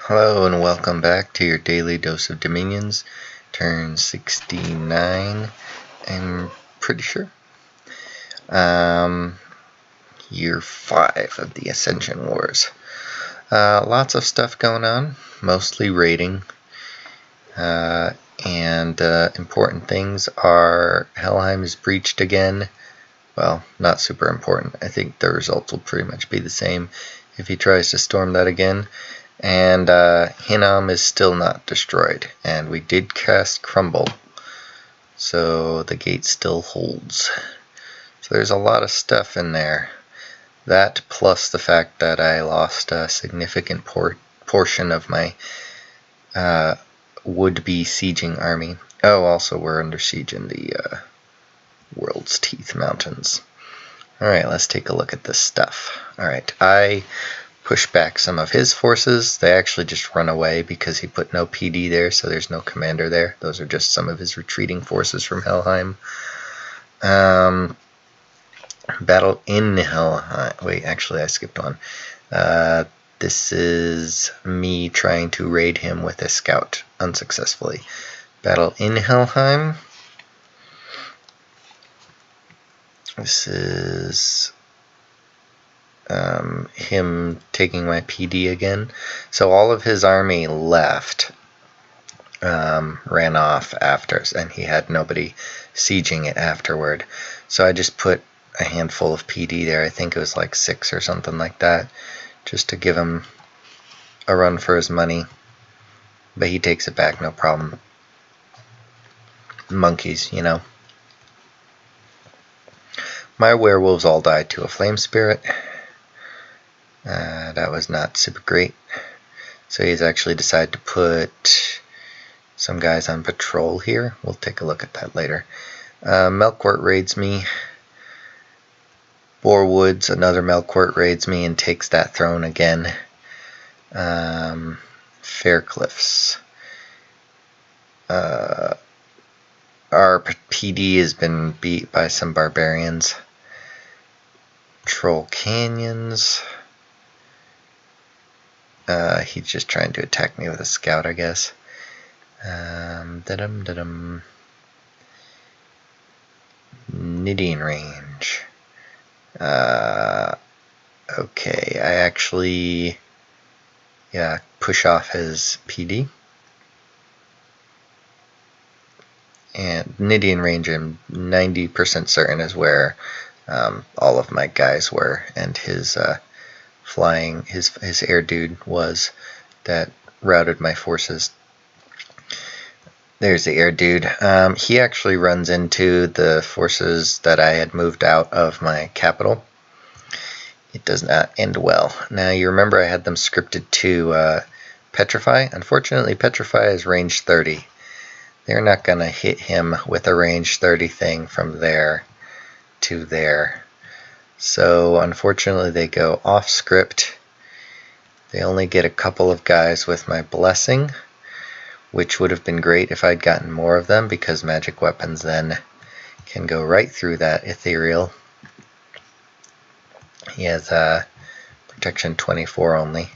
Hello and welcome back to your daily dose of Dominions, turn 69, I'm pretty sure. Year 5 of the Ascension Wars. Lots of stuff going on, mostly raiding, and important things are Helheim is breached again. Well, not super important. I think the results will pretty much be the same if he tries to storm that again. And Hinnom is still not destroyed, and we did cast Crumble, so the gate still holds. So there's a lot of stuff in there. That plus the fact that I lost a significant portion of my would-be sieging army. Oh, also we're under siege in the World's Teeth Mountains. Alright, let's take a look at this stuff. Alright, I push back some of his forces. They actually just run away because he put no PD there, so there's no commander there. Those are just some of his retreating forces from Helheim. Battle in Helheim. Wait, actually I skipped one. This is me trying to raid him with a scout unsuccessfully. Battle in Helheim. This is him taking my PD again. So all of his army left, ran off after, and he had nobody sieging it afterward. So I just put a handful of PD there. I think it was like 6 or something like that, just to give him a run for his money. But he takes it back, no problem. Monkeys, you know. My werewolves all died to a flame spirit. That was not super great. So he's actually decided to put some guys on patrol here. We'll take a look at that later. Melkort raids me. Borewoods, another Melkort raids me and takes that throne again. Faircliffs. Our PD has been beat by some barbarians. Troll Canyons. He's just trying to attack me with a scout, I guess. Knitting range. Okay, I actually, push off his PD. And Knitting range, I'm 90% certain is where all of my guys were, and his flying, his air dude was that routed my forces. There's the air dude. He actually runs into the forces that I had moved out of my capital. It does not end well. Now you remember I had them scripted to Petrify. Unfortunately, Petrify is range 30. They're not going to hit him with a range 30 thing from there to there. So unfortunately they go off script. They only get a couple of guys with my blessing, which would have been great if I'd gotten more of them, because magic weapons then can go right through that ethereal. He has protection 24 only.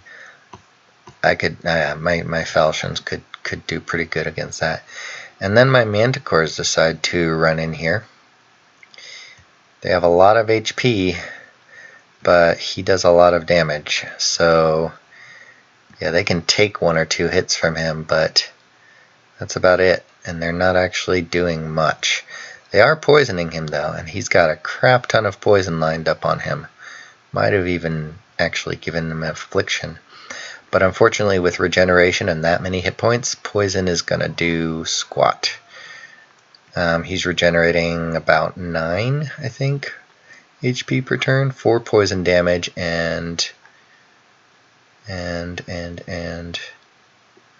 I could my falchions could do pretty good against that. And then my manticores decide to run in here. They have a lot of HP, but he does a lot of damage. So yeah, they can take 1 or 2 hits from him, but that's about it. And they're not actually doing much. They are poisoning him though, and he's got a crap ton of poison lined up on him. Might have even actually given him affliction. But unfortunately with regeneration and that many hit points, poison is going to do squat. He's regenerating about 9, I think, HP per turn, 4 poison damage, and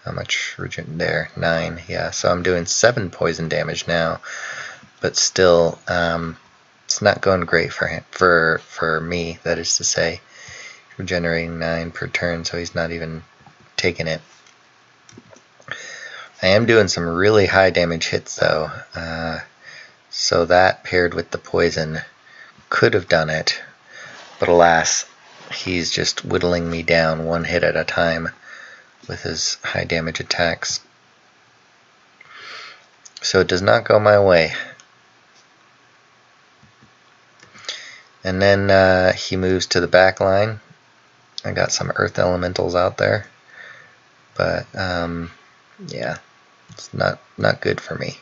how much regen there? 9, yeah. So I'm doing 7 poison damage now, but still, it's not going great for him, for me. That is to say, regenerating 9 per turn, so he's not even taking it. I am doing some really high damage hits though, so that paired with the poison could have done it, but alas, he's just whittling me down 1 hit at a time with his high damage attacks. So it does not go my way. And then he moves to the back line. I got some earth elementals out there, but yeah, it's not good for me.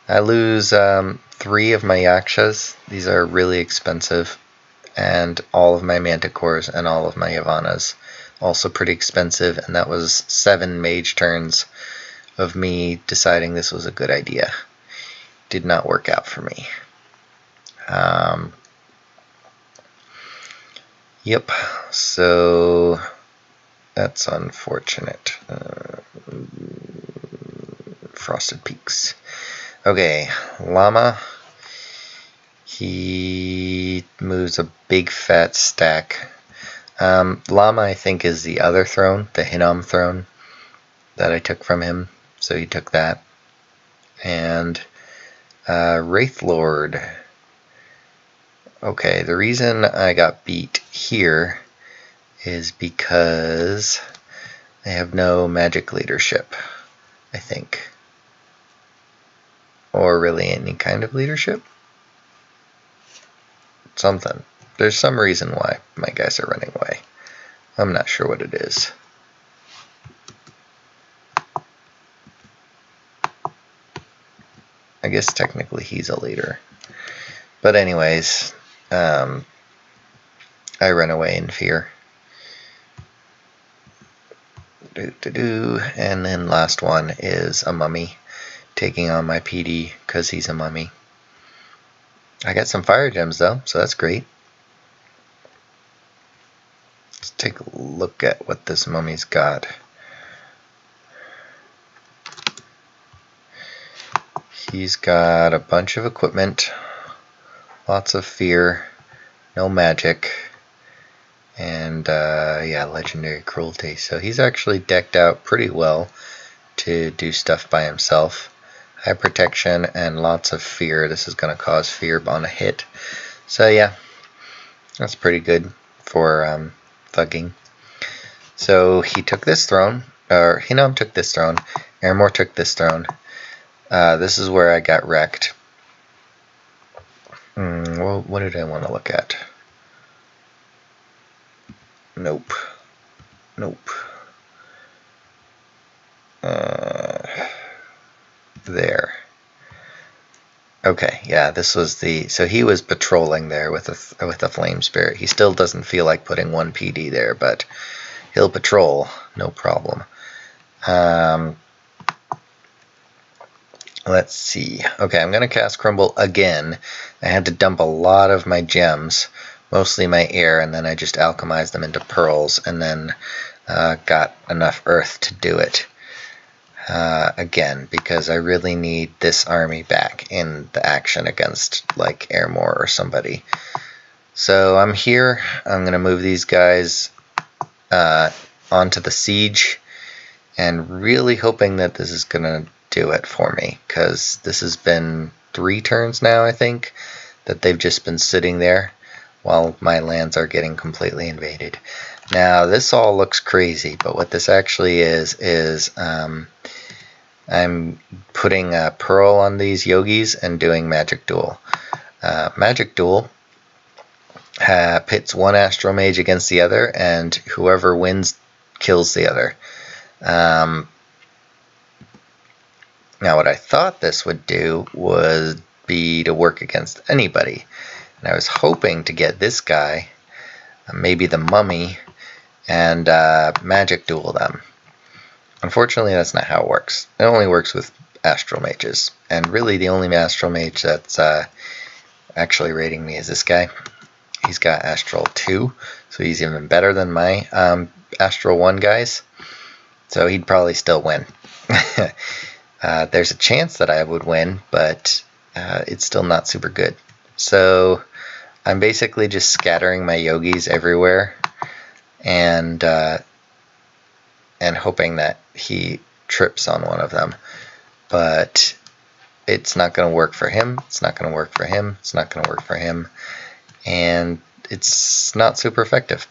I lose 3 of my Yakshas. These are really expensive, and all of my Manticores and all of my Yavanas, also pretty expensive, and that was 7 mage turns of me deciding this was a good idea. Did not work out for me. Yep, so that's unfortunate. Frosted Peaks. Okay, Llama. He moves a big fat stack. Llama, I think, is the other throne, the Hinnom throne that I took from him. So he took that. And Wraith Lord. Okay, the reason I got beat here is because they have no magic leadership, I think. Or really any kind of leadership. Something. There's some reason why my guys are running away. I'm not sure what it is. I guess technically he's a leader. But anyways, I run away in fear. And then last one is a mummy taking on my PD because he's a mummy. I got some fire gems though, so that's great. Let's take a look at what this mummy's got. He's got a bunch of equipment, lots of fear, no magic, and yeah, legendary cruelty. So he's actually decked out pretty well to do stuff by himself. High protection and lots of fear. This is going to cause fear on a hit. So yeah, that's pretty good for thugging. So he took this throne, or Hinnom took this throne, Airmore took this throne. This is where I got wrecked. Well, what did I want to look at? Nope. Nope. There. Okay, yeah, this was the... So he was patrolling there with a flame spirit. He still doesn't feel like putting 1 PD there, but he'll patrol, no problem. Let's see. Okay, I'm going to cast Crumble again. I had to dump a lot of my gems, mostly my air, and then I just alchemized them into pearls, and then got enough earth to do it. Again, because I really need this army back in the action against like Airmore or somebody. So I'm here. I'm going to move these guys onto the siege, and really hoping that this is going to do it for me, because this has been 3 turns now, I think, that they've just been sitting there while my lands are getting completely invaded. Now this all looks crazy, but what this actually is I'm putting a pearl on these yogis and doing magic duel. Magic duel pits one astral mage against the other, and whoever wins kills the other. Now what I thought this would do would be to work against anybody, and I was hoping to get this guy, maybe the mummy, and magic duel them. Unfortunately, that's not how it works. It only works with astral mages, and really the only astral mage that's actually raiding me is this guy. He's got astral 2, so he's even better than my astral 1 guys, so he'd probably still win. There's a chance that I would win, but it's still not super good. So I'm basically just scattering my yogis everywhere, and hoping that he trips on one of them. But it's not going to work for him. It's not going to work for him. It's not going to work for him. And it's not super effective.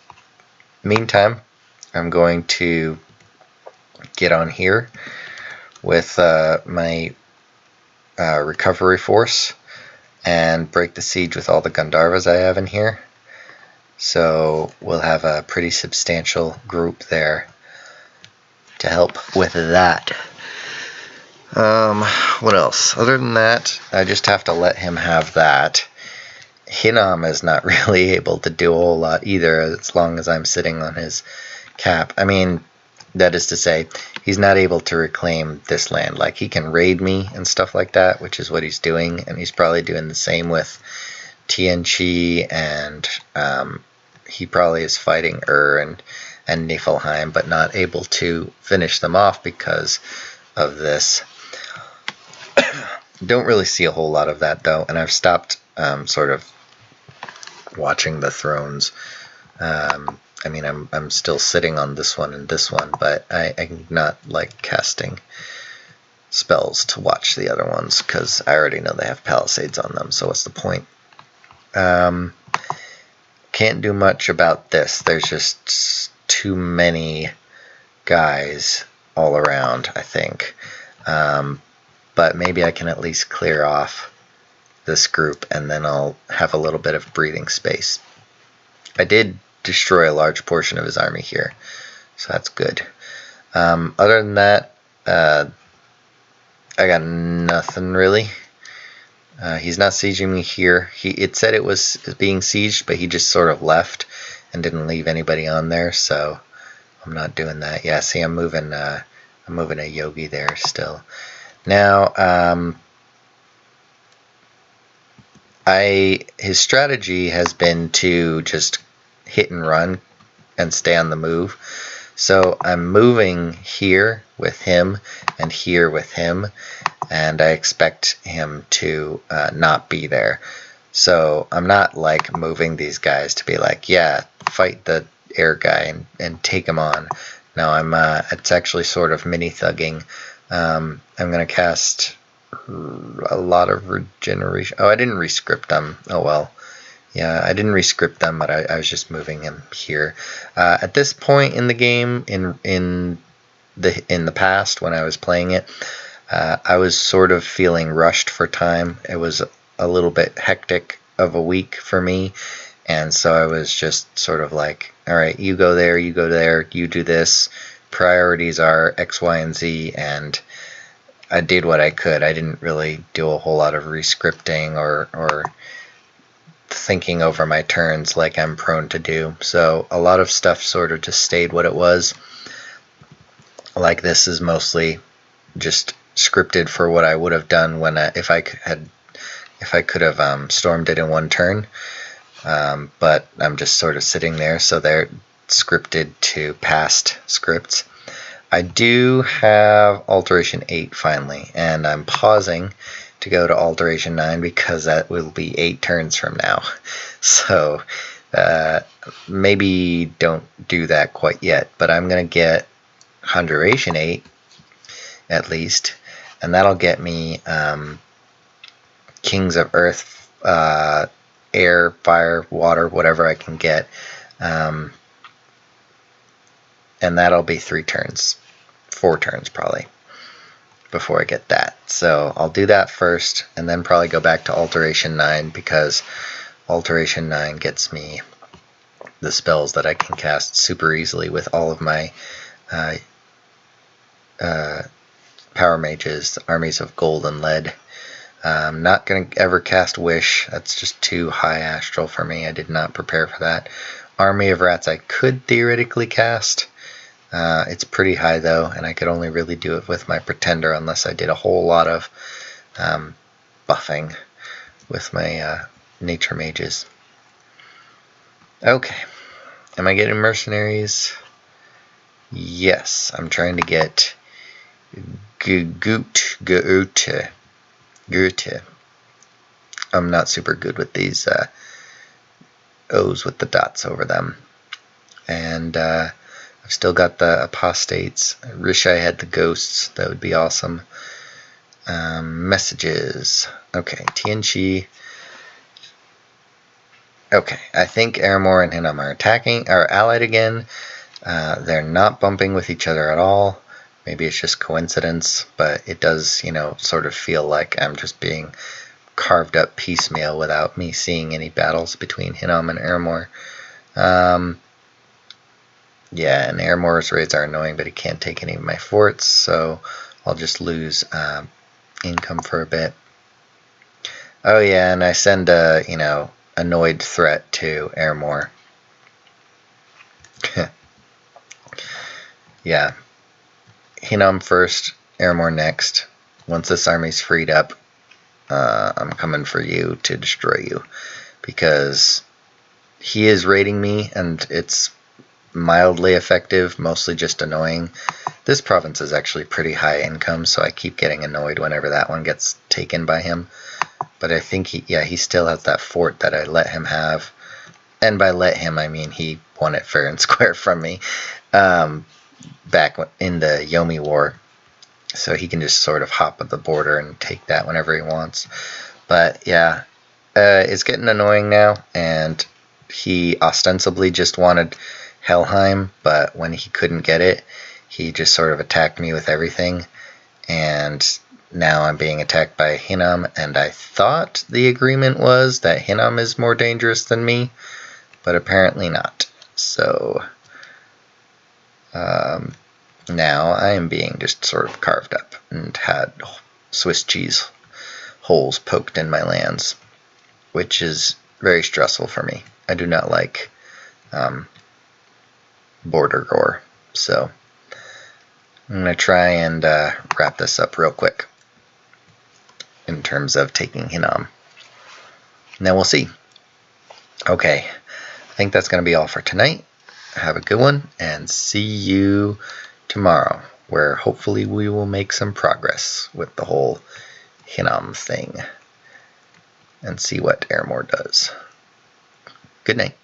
Meantime, I'm going to get on here with my recovery force and break the siege with all the Gandharvas I have in here. So we'll have a pretty substantial group there to help with that. What else? Other than that, I just have to let him have that. Hinam is not really able to do a whole lot either, as long as I'm sitting on his cap. I mean, that is to say, he's not able to reclaim this land. Like, he can raid me and stuff like that, which is what he's doing, and he's probably doing the same with Tianchi, and he probably is fighting and Niflheim, but not able to finish them off because of this. Don't really see a whole lot of that, though, and I've stopped sort of watching the thrones. I mean, I'm still sitting on this one and this one, but I'm not like casting spells to watch the other ones because I already know they have palisades on them, so what's the point? Can't do much about this. There's just too many guys all around, I think. But maybe I can at least clear off this group, and then I'll have a little bit of breathing space. I did destroy a large portion of his army here, so that's good. Other than that, I got nothing really. He's not sieging me here. It said it was being sieged, but he just sort of left and didn't leave anybody on there, so I'm not doing that. Yeah, see, I'm moving a yogi there still. Now, his strategy has been to just hit and run and stay on the move. So I'm moving here with him and here with him, and I expect him to not be there. So I'm not like moving these guys to be like, yeah, fight the air guy and take him on. No, it's actually sort of mini thugging. I'm going to cast a lot of regeneration. Oh, I didn't rescript them. Oh well. Yeah, I didn't rescript them, but I was just moving him here. At this point in the game, in the past when I was playing it, I was sort of feeling rushed for time. It was a little bit hectic of a week for me, and so I was just sort of like, all right, you go there, you do this. Priorities are X, Y, and Z, and I did what I could. I didn't really do a whole lot of rescripting or thinking over my turns like I'm prone to do. So a lot of stuff sort of just stayed what it was. Like this is mostly just scripted for what I would have done when if I could have stormed it in one turn. But I'm just sort of sitting there, so they're scripted to past scripts. I do have Alteration 8 finally, and I'm pausing to go to Alteration 9 because that will be 8 turns from now. So maybe don't do that quite yet, but I'm going to get Conjuration 8 at least, and that'll get me Kings of Earth, Air, Fire, Water, whatever I can get. And that'll be 3 turns, 4 turns probably, before I get that. So I'll do that first, and then probably go back to Alteration 9, because Alteration 9 gets me the spells that I can cast super easily with all of my power mages, armies of gold and lead. I'm not going to ever cast Wish. That's just too high astral for me. I did not prepare for that. Army of Rats I could theoretically cast. It's pretty high though, and I could only really do it with my Pretender unless I did a whole lot of buffing with my nature mages. Okay, am I getting mercenaries? Yes, I'm trying to get Goethe. I'm not super good with these O's with the dots over them. And I've still got the apostates. I wish I had the ghosts. That would be awesome. Messages. Okay, Tianchi. Okay, I think Aramor and Hinam are allied again. They're not bumping with each other at all. Maybe it's just coincidence, but it does, you know, sort of feel like I'm just being carved up piecemeal without me seeing any battles between Hinnom and Airmore. Yeah, and Airmore's raids are annoying, but he can't take any of my forts, so I'll just lose income for a bit. Oh yeah, and I send a, you know, annoyed threat to Airmore. Yeah. Hinnom first, Airmore next. Once this army's freed up, I'm coming for you to destroy you. Because he is raiding me, and it's mildly effective, mostly just annoying. This province is actually pretty high income, so I keep getting annoyed whenever that one gets taken by him. But I think he still has that fort that I let him have. And by let him, I mean he won it fair and square from me back in the Yomi War. So he can just sort of hop at the border and take that whenever he wants. But yeah, it's getting annoying now, and he ostensibly just wanted Helheim, but when he couldn't get it, he just sort of attacked me with everything, and now I'm being attacked by Hinnom, and I thought the agreement was that Hinnom is more dangerous than me, but apparently not. So now I am being just sort of carved up and had Swiss cheese holes poked in my lands, which is very stressful for me. I do not like border gore. So I'm going to try and wrap this up real quick in terms of taking Hinnom. And then we'll see. Okay, I think that's going to be all for tonight. Have a good one, and see you tomorrow, where hopefully we will make some progress with the whole Hinnom thing and see what Airmore does. Good night.